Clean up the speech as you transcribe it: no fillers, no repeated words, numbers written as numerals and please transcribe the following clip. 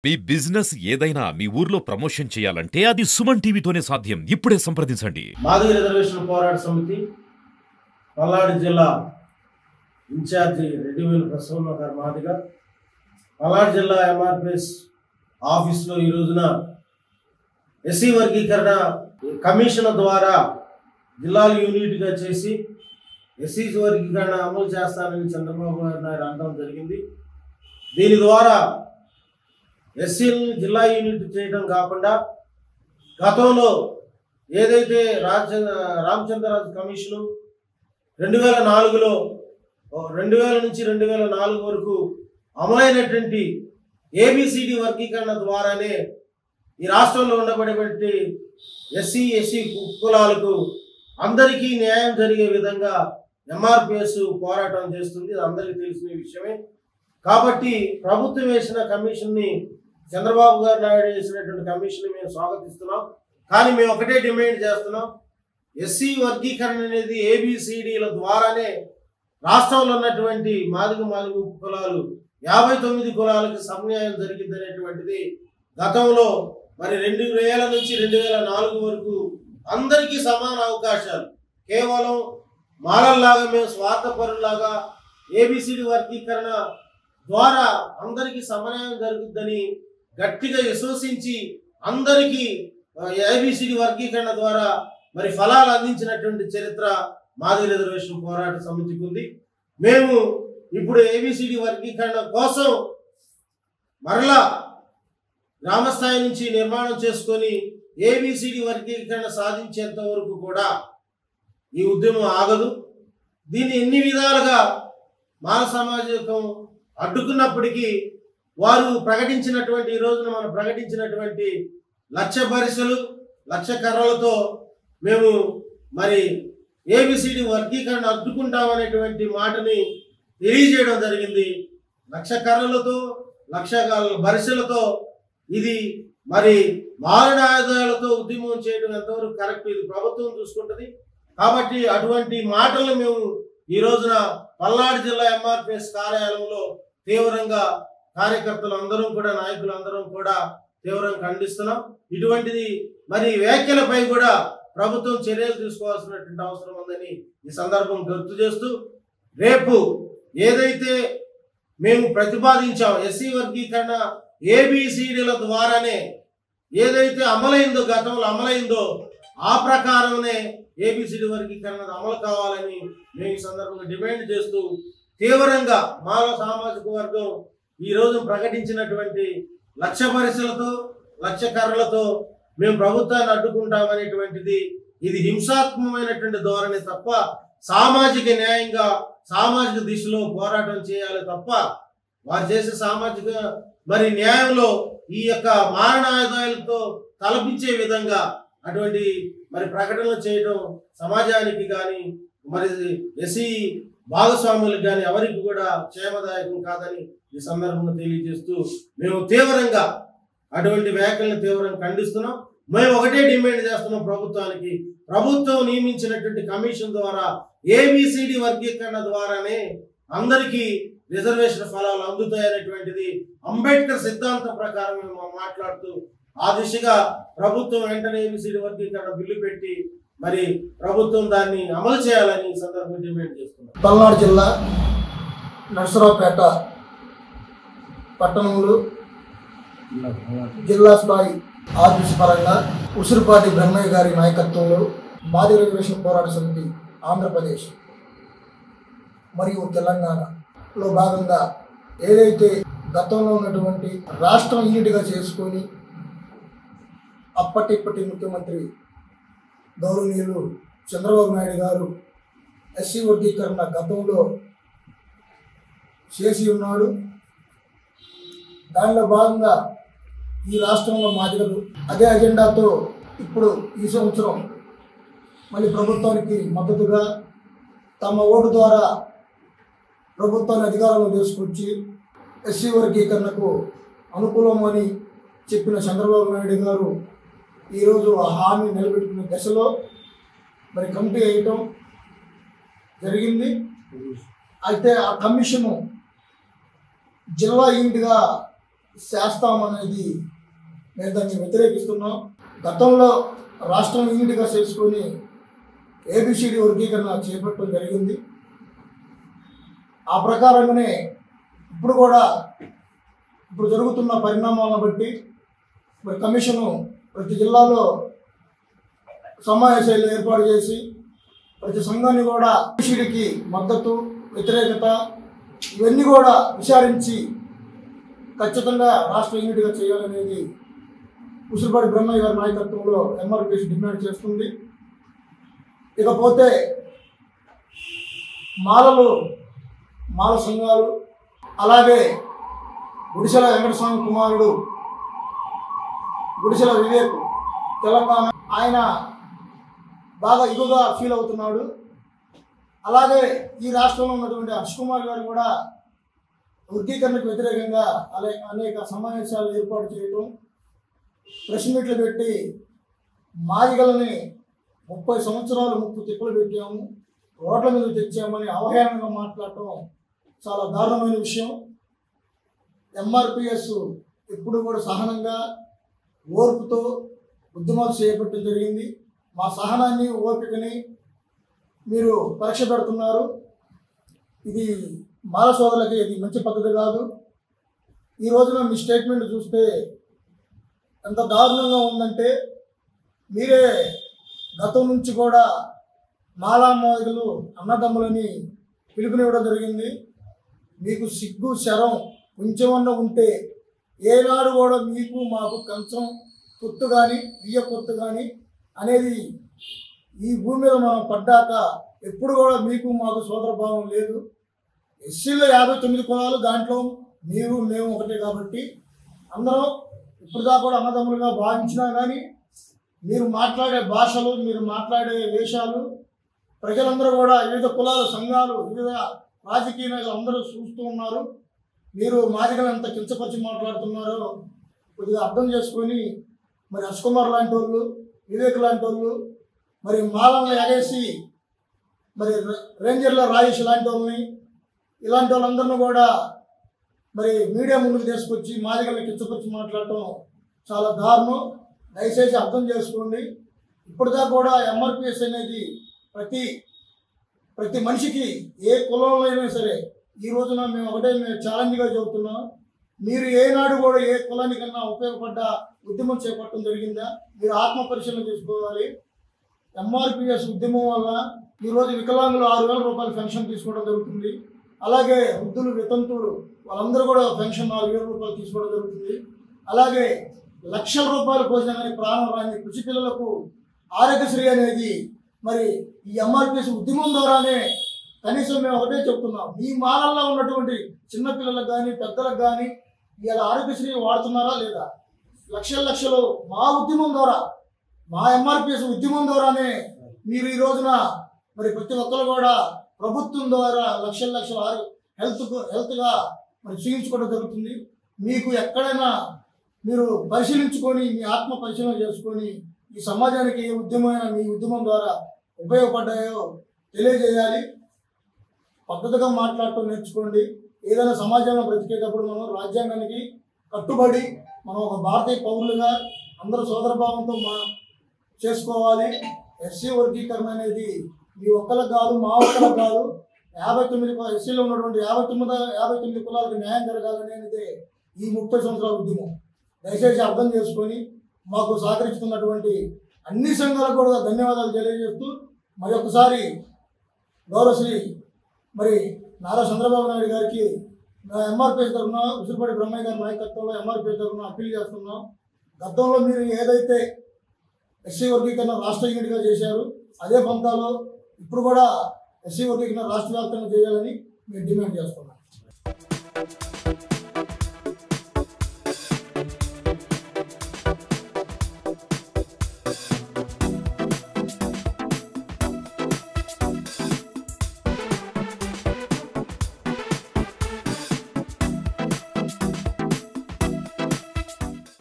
మీ business ఏదైనా మీ ఊర్లో promotion చేయాలంటే అది సుమన్ టీవీతోనే సాధ్యం. ఇప్పుడే సంప్రదించండి. మాదిగ రిజర్వేషన్ పోరాట సమితి పల్నాడు జిల్లా ఇన్ఛార్జి రెడ్డివేలు ప్రసన్న గారు మాదిగ పల్నాడు జిల్లా ఎంఆర్పిఎస్ ఆఫీస్లో ఈ రోజున ఎస్సీ వర్గీకరణ కమిషన్ ద్వారా జిల్లాలు యూనిట్గా చేసి ఎస్సీ వర్గీకరణ అమలు చేస్తానని చంద్రబాబు నాయుడు అనడం జరిగింది. దీని ద్వారా ఎస్సీలను జిల్లా యూనిట్ చేయడం కాకుండా గతంలో ఏదైతే రామచంద్రరాజు కమిషను 2004లో 2000 నుంచి 2004 వరకు అమలైనటువంటి ఏబిసిడి వర్గీకరణ ద్వారానే ఈ రాష్ట్రంలో ఉండబడేటువంటి ఎస్సీ కులాలకు అందరికీ న్యాయం జరిగే విధంగా ఎంఆర్పిఎస్ పోరాటం చేస్తుంది. అది అందరికీ తెలిసిన విషయమే. కాబట్టి ప్రభుత్వం వేసిన కమిషన్ని చంద్రబాబు గారు నాయుడు వేసినటువంటి కమిషన్ మేము స్వాగతిస్తున్నాం. కానీ మేము ఒకటే డిమాండ్ చేస్తున్నాం, ఎస్సీ వర్గీకరణ అనేది ఏబిసిడీల ద్వారానే రాష్ట్రంలో ఉన్నటువంటి మాదిగ కులాలు 59 కులాలకు సమన్యాయం జరిగిందనేటువంటిది గతంలో మరి 2000 నుంచి 2004 వరకు అందరికీ సమాన అవకాశాలు, కేవలం మాలల్లాగా మేము స్వార్థపరులాగా ఏబిసిడి వర్గీకరణ ద్వారా అందరికీ సమన్యాయం జరుగుద్దని గట్టిగా విశ్వసించి అందరికీ ఏబిసిడి వర్గీకరణ ద్వారా మరి ఫలాలు అందించినటువంటి చరిత్ర మాదిగ రిజర్వేషన్ పోరాట సమితికి ఉంది. మేము ఇప్పుడు ఏబిసిడి వర్గీకరణ కోసం మరలా గ్రామస్థాయి నుంచి నిర్మాణం చేసుకొని ఏబిసిడి వర్గీకరణ సాధించేంత వరకు కూడా ఈ ఉద్యమం ఆగదు. దీన్ని ఎన్ని విధాలుగా మాల సమాజం అడ్డుకున్నప్పటికీ వారు ప్రకటించినటువంటి ఈ రోజున మనం ప్రకటించినటువంటి 1,00,000 బరిసెలు 1,00,000 కర్రలతో మేము మరి ఏబిసిడి వర్గీకరణ అడ్డుకుంటామనేటువంటి మాటని తెలియజేయడం జరిగింది. 1,00,000 కర్రలతో 1,00,000 బరిసెలతో ఇది మరి మారణ ఆయుధాలతో ఉద్యమం చేయడం ఎంతవరకు కరెక్ట్, ఇది ప్రభుత్వం చూసుకుంటుంది. కాబట్టి అటువంటి మాటలను మేము ఈ రోజున పల్నాడు జిల్లా ఎంఆర్పిఎస్ కార్యాలయంలో తీవ్రంగా కార్యకర్తలు అందరం కూడా నాయకులు అందరం కూడా తీవ్రంగా ఖండిస్తున్నాం. ఇటువంటిది మరి వ్యాఖ్యలపై కూడా ప్రభుత్వం చర్యలు తీసుకోవాల్సినటువంటి అవసరం ఉందని ఈ సందర్భం గుర్తు చేస్తూ, రేపు ఏదైతే మేము ప్రతిపాదించాం ఎస్సీ వర్గీకరణ ఏబిసిడీల ద్వారానే ఏదైతే అమలైందో గతంలో అమలైందో ఆ ప్రకారమే ఏబిసిడి వర్గీకరణ అమలు కావాలని మేము ఈ సందర్భంగా డిమాండ్ చేస్తూ తీవ్రంగా మాల సామాజిక వర్గం ఈ రోజు ప్రకటించినటువంటి 1,00,000 బరిసెలతో 1,00,000 కర్రలతో మేము ప్రభుత్వాన్ని అడ్డుకుంటామనేటువంటిది ఇది హింసాత్మకమైనటువంటి ధోరణి తప్ప సామాజిక న్యాయంగా సామాజిక దిశలో పోరాటం చేయాలి తప్ప వారు చేసే సామాజిక మరి న్యాయంలో ఈ యొక్క మారణాయుధాలతో తలపించే విధంగా అటువంటి మరి ప్రకటనలు చేయడం సమాజానికి కానీ మరి ఎస్సీ భాగస్వాములకు కానీ ఎవరికి కూడా క్షేమదాయకం కాదని ఈ సందర్భంగా తెలియజేస్తూ మేము తీవ్రంగా అటువంటి వ్యాఖ్యలను తీవ్రంగా ఖండిస్తున్నాం. మేము ఒకటే డిమాండ్ చేస్తున్నాం ప్రభుత్వానికి, ప్రభుత్వం నియమించినటువంటి కమిషన్ ద్వారా ఏబిసిడి వర్గీకరణ ద్వారానే అందరికీ రిజర్వేషన్ ఫలాలు అందుతాయనేటువంటిది అంబేద్కర్ సిద్ధాంతం ప్రకారం మేము మాట్లాడుతూ ఆ దిశగా ప్రభుత్వం వెంటనే ఏబిసిడి వర్గీకరణ బిల్లు పెట్టి మరి ప్రభుత్వం దాన్ని అమలు చేయాలని ఈ సందర్భంగా డిమాండ్ చేస్తున్నాం. పల్నాడు జిల్లా నర్సరావుపేట పట్టణంలో జిల్లా స్థాయి ఆఫీసు పరంగా ఉసిరిపాటి బ్రహ్మయ్య గారి నాయకత్వంలో మాదిగ రిజర్వేషన్ పోరాట సమితి ఆంధ్రప్రదేశ్ మరియు తెలంగాణలో భాగంగా ఏదైతే గతంలో ఉన్నటువంటి రాష్ట్రం యూనిట్గా చేసుకొని అప్పటి ముఖ్యమంత్రి గౌరవనీయులు చంద్రబాబు నాయుడు గారు ఎస్సీ వర్గీకరణ గతంలో చేసి ఉన్నాడు. దానిలో భాగంగా ఈ రాష్ట్రంలో మాదిగలు అదే అజెండాతో ఇప్పుడు ఈ సంవత్సరం మళ్ళీ ప్రభుత్వానికి మద్దతుగా తమ ఓటు ద్వారా ప్రభుత్వాన్ని అధికారంలో తీసుకొచ్చి ఎస్సీ వర్గీకరణకు అనుకూలమని చెప్పిన చంద్రబాబు నాయుడు గారు ఈరోజు ఆ హామీ నిలబెట్టుకునే దశలో మరి కమిటీ వేయటం జరిగింది. అయితే ఆ కమిషను జిల్లా యూనిట్గా చేస్తామనేది మేము దాన్ని వ్యతిరేకిస్తున్నాం. గతంలో రాష్ట్రం యూనిట్గా చేసుకొని ఏబిసిడి వర్గీకరణ చేపట్టడం జరిగింది. ఆ ప్రకారంగానే ఇప్పుడు జరుగుతున్న పరిణామాలను బట్టి మరి కమిషను ప్రతి జిల్లాలో సమావేశాలు ఏర్పాటు చేసి ప్రతి సంఘాన్ని కూడా ఏబిసిడికి మద్దతు, వ్యతిరేకత ఇవన్నీ కూడా విచారించి ఖచ్చితంగా రాష్ట్ర యూనిట్గా చేయాలనేది ఉసిరిపాటి బ్రహ్మయ్య గారి నాయకత్వంలో ఎంఆర్పిఎస్ డిమాండ్ చేస్తుంది. ఇకపోతే మాల సంఘాలు, అలాగే గుడిసెల వెంకటస్వామి కుమారుడు గుడిసెల వివేక్ తెలంగాణ, ఆయన బాగా ఇగుగా ఫీల్ అవుతున్నాడు. అలాగే ఈ రాష్ట్రంలో ఉన్నటువంటి హర్ష్ కుమార్ గారు కూడా వర్గీకరణకు వ్యతిరేకంగా అనేక సమావేశాలు ఏర్పాటు చేయటం, ప్రెస్ మీట్లు పెట్టి మాదిగలని 30 సంవత్సరాలు ముప్పు తిప్పలు పెట్టాము, రోడ్ల మీద తెచ్చామని అవహేళనగా మాట్లాడటం చాలా దారుణమైన విషయం. ఎంఆర్పిఎస్ ఎప్పుడు కూడా సహనంగా, ఓర్పుతో ఉద్యమాలు చేపట్టడం జరిగింది. మా సహనాన్ని, ఓపికని మీరు పరీక్ష పెడుతున్నారు. ఇది మాల సోదరులకి ఇది మంచి పద్ధతి కాదు. ఈ రోజున మీ స్టేట్మెంట్ చూస్తే ఎంత దారుణంగా ఉందంటే, మీరే గతం నుంచి కూడా మాలామాదిగలు అన్నదమ్ములని పిలుపునివ్వడం జరిగింది. మీకు సిగ్గు శరం కొంచెమన్నా ఉంటే ఏనాడు కూడా మీకు మాకు కంచం పొత్తు కానీ బియ్య పొత్తు కానీ అనేది ఈ భూమి మీద మనం పడ్డాక ఎప్పుడు కూడా మీకు మాకు సోదర భావం లేదు. ఎస్సీలో 59 కులాలు, దాంట్లో మీరు మేము ఒకటే కాబట్టి అందరం ఇప్పుడుదా కూడా అన్నదమ్ములుగా భావించినా కానీ మీరు మాట్లాడే భాషలు, మీరు మాట్లాడే వేషాలు ప్రజలందరూ కూడా వివిధ కులాల సంఘాలు, వివిధ రాజకీయ నాయకులు అందరూ చూస్తూ ఉన్నారు. మీరు మాదిగలు ఎంత కించపరిచి మాట్లాడుతున్నారో కొద్దిగా అర్థం చేసుకొని మరి హర్ష్ కుమార్ లాంటి వాళ్ళు, వివేక్ లాంటి వాళ్ళు, మరి మాలను ఎగేసి మరి రేంజర్ల రాజేష్ లాంటి వాళ్ళని, ఇలాంటి వాళ్ళందరినీ కూడా మరి మీడియా ముందుకు తీసుకొచ్చి మాదిగల్ని కించపరిచి మాట్లాడటం చాలా దారుణం. దయచేసి అర్థం చేసుకోండి. ఇప్పటిదా కూడా ఎంఆర్పిఎస్ అనేది ప్రతి మనిషికి ఏ కులంలో అయినా సరే ఈ రోజున మేము ఛాలెంజ్గా చెబుతున్నాం. మీరు ఏనాడు కూడా ఏ కులానికన్నా ఉపయోగపడ్డ ఉద్యమం చేపట్టడం జరిగిందా? మీరు ఆత్మ పరిశీలన చేసుకోవాలి. ఎంఆర్పిఎస్ ఉద్యమం వల్ల ఈరోజు వికలాంగులు 6,000 రూపాయల పెన్షన్ తీసుకోవడం జరుగుతుంది. అలాగే వృద్ధులు, వితంతువులు వాళ్ళందరూ కూడా పెన్షన్ 4,000 రూపాయలు తీసుకోవడం జరుగుతుంది. అలాగే లక్షల రూపాయలు పోసినా కానీ ప్రాణం రాని కృషి పిల్లలకు ఆరోగ్యశ్రీ అనేది మరి ఈ ఎంఆర్పిఎస్ ఉద్యమం ద్వారానే కనీసం మేము ఒకటే చెప్తున్నాం, మీ మాలల్లో ఉన్నటువంటి చిన్నపిల్లలకు కానీ పెద్దలకు కానీ ఇలా ఆరోగ్యశ్రీ వాడుతున్నారా లేదా? లక్షలు మా ఉద్యమం ద్వారా, మా ఎంఆర్పిఎస్ ఉద్యమం ద్వారానే మీరు ఈ రోజున మరి ప్రతి ఒక్కరు కూడా ప్రభుత్వం ద్వారా లక్షల హెల్త్గా మరి చూయించుకోవడం జరుగుతుంది. మీకు ఎక్కడైనా మీరు పరిశీలించుకొని మీ ఆత్మ పరిశీలన చేసుకొని ఈ సమాజానికి ఏ ఉద్యమమైనా మీ ఉద్యమం ద్వారా ఉపయోగపడ్డాయో తెలియజేయాలి. పద్ధతిగా మాట్లాడటం నేర్చుకోండి. ఏదైనా సమాజంలో బ్రతికేటప్పుడు మనం రాజ్యాంగానికి కట్టుబడి మనం ఒక భారతీయ పౌరులుగా అందరూ సోదరభావంతో చేసుకోవాలి. ఎస్సీ వర్గీకరణ అనేది మీ ఒక్కరికి కాదు, మా ఒక్కరికి కాదు, 59 ఎస్సీలో ఉన్నటువంటి 59 కులాలకు న్యాయం జరగాలనేది ఈ 30 సంవత్సరాల ఉద్యమం. దయచేసి అర్థం చేసుకొని మాకు సహకరిస్తున్నటువంటి అన్ని సంఘాలకు కూడా ధన్యవాదాలు తెలియజేస్తూ మరి ఒకసారి గౌరవశ్రీ మరి నారా చంద్రబాబు నాయుడు గారికి ఎంఆర్పిఎస్ తరఫున, ఉసిరిపాటి బ్రహ్మయ్య గారి నాయకత్వంలో ఎంఆర్పిఎస్ తరఫున అప్పీల్ చేస్తున్నాం. గతంలో మీరు ఏదైతే ఎస్సీ వర్గీకరణ రాష్ట్ర యూనిట్గా చేశారు అదే పంతాలో ఇప్పుడు కూడా ఎస్సీ వర్గీకరణ రాష్ట్ర వ్యాప్తంగా చేయాలని మేము డిమాండ్ చేస్తున్నాం.